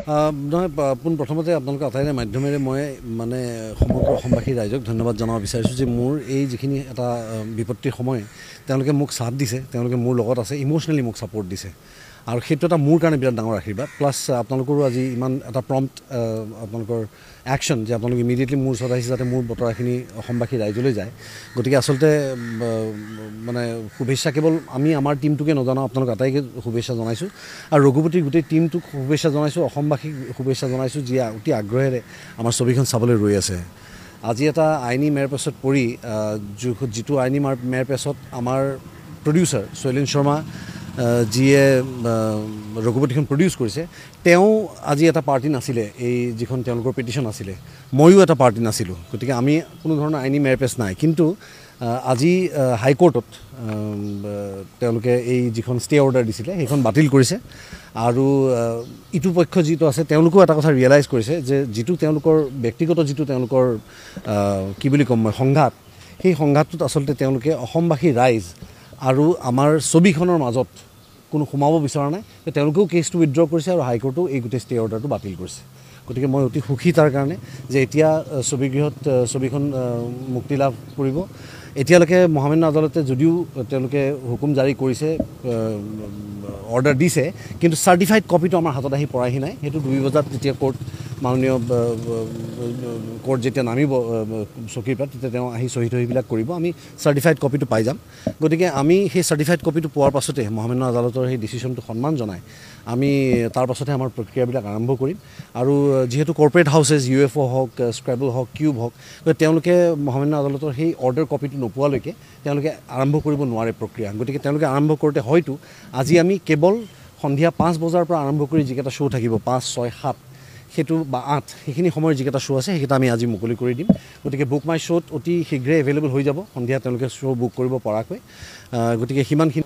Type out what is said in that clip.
নহয় পোনপ্ৰথমতে আপোনালোকৰ আটাইৰে মাধ্যমেৰে মই মানে সমগ্ৰ অসমবাসী ৰাইজক ধন্যবাদ জনাব বিচাৰিছোঁ যে মোৰ এই যিখিনি এটা বিপত্তিৰ সময় তেওঁলোকে মোক সাথ দিছে, তেওঁলোকে মোৰ লগত আছে, ইম'চনেলি মোক ছাপোৰ্ট দিছে আৰু সেইটো এটা মোৰ কাৰণে বিৰাট ডাঙৰ আশীৰ্বাদ। প্লাছ আপোনালোকৰো আজি ইমান এটা প্ৰম্পট আপোনালোকৰ একশ্যন যে আপোনালোকে ইমিডিয়েটলি মোৰ ওচৰত আহিছে যাতে মোৰ বতৰাখিনি অসমবাসী ৰাইজলৈ যায়। গতিকে আচলতে মানে শুভেচ্ছা কেৱল আমি আমাৰ টীমটোকে নজনাওঁ, আপোনালোক আটাইকে শুভেচ্ছা জনাইছোঁ আৰু ৰঘুপতিৰ গোটেই টীমটোক শুভেচ্ছা জনাইছোঁ, অসমবাসীক শুভেচ্ছা জনাইছোঁ যিয়ে অতি আগ্ৰহেৰে আমাৰ ছবিখন চাবলৈ ৰৈ আছে। আজি এটা আইনী মেৰপেচত পৰি যিটো আইনী মেৰপেচত আমাৰ প্ৰডিউচাৰ শৈলেন শৰ্মা যিয়ে ৰঘুপতিখন প্ৰডিউচ কৰিছে, তেওঁ আজি এটা পাৰ্টি নাছিলে, এই যিখন তেওঁলোকৰ পিটিশ্যন আছিলে, ময়ো এটা পাৰ্টি নাছিলোঁ। গতিকে আমি কোনো ধৰণৰ আইনী মেৰপেচ নাই, কিন্তু আজি হাইকোৰ্টত তেওঁলোকে এই যিখন ষ্টে অৰ্ডাৰ দিছিলে সেইখন বাতিল কৰিছে আৰু ইটো পক্ষ যিটো আছে তেওঁলোকেও এটা কথা ৰিয়েলাইজ কৰিছে যে যিটো তেওঁলোকৰ ব্যক্তিগত যিটো তেওঁলোকৰ কি বুলি ক'ম মই সংঘাত, সেই সংঘাতটোত আচলতে তেওঁলোকে অসমবাসী ৰাইজ আৰু আমাৰ ছবিখনৰ মাজত কোনো সোমাব বিচৰা নাই। তেওঁলোকেও কেছটো উইথড্ৰ কৰিছে আৰু হাইকোৰ্টেও এই গোটেই ষ্টে অৰ্ডাৰটো বাতিল কৰিছে। গতিকে মই অতি সুখী তাৰ কাৰণে যে এতিয়া ছবিখন মুক্তি লাভ কৰিব। এতিয়ালৈকে মহামান্য আদালতে যদিও তেওঁলোকে হুকুম জাৰি কৰিছে, অৰ্ডাৰ দিছে, কিন্তু চাৰ্টিফাইড কপিটো আমাৰ হাতত আহি পৰাহি নাই। সেইটো 2 বজাত যেতিয়া মাননীয় কোৰ্ট যেতিয়া নামিব চকীৰ পৰা, তেতিয়া তেওঁ আহি চহীবিলাক কৰিব, আমি চাৰ্টিফাইড কপিটো পাই যাম। গতিকে আমি সেই চাৰ্টিফাইড কপিটো পোৱাৰ পাছতে মহামান্য আদালতৰ সেই ডিচিশ্যনটো সন্মান জনাই আমি তাৰ পাছতহে আমাৰ প্ৰক্ৰিয়াবিলাক আৰম্ভ কৰিম। আৰু যিহেতু কৰ্পৰেট হাউচেছ UFO হওক, স্ক্ৰেবল হওক, কিউব হওক, তেওঁলোকে মহামান্য আদালতৰ সেই অৰ্ডাৰ কপিটো নোপোৱালৈকে তেওঁলোকে আৰম্ভ কৰিব নোৱাৰে প্ৰক্ৰিয়া। গতিকে তেওঁলোকে আৰম্ভ কৰোঁতে হয়তো আজি আমি কেৱল সন্ধিয়া 5 বজাৰ পৰা আৰম্ভ কৰি যিকেইটা শ্ব' থাকিব 5, 6, 7 সেইটো বা 8 সেইখিনি সময়ৰ যিকেইটা শ্ব' আছে সেইকেইটা আমি আজি মুকলি কৰি দিম। গতিকে বুক মাই শ্ব'ত অতি শীঘ্ৰে এভেইলেবল হৈ যাব, সন্ধিয়া তেওঁলোকে শ্ব' বুক কৰিব পৰাকৈ। গতিকে সিমানখিনি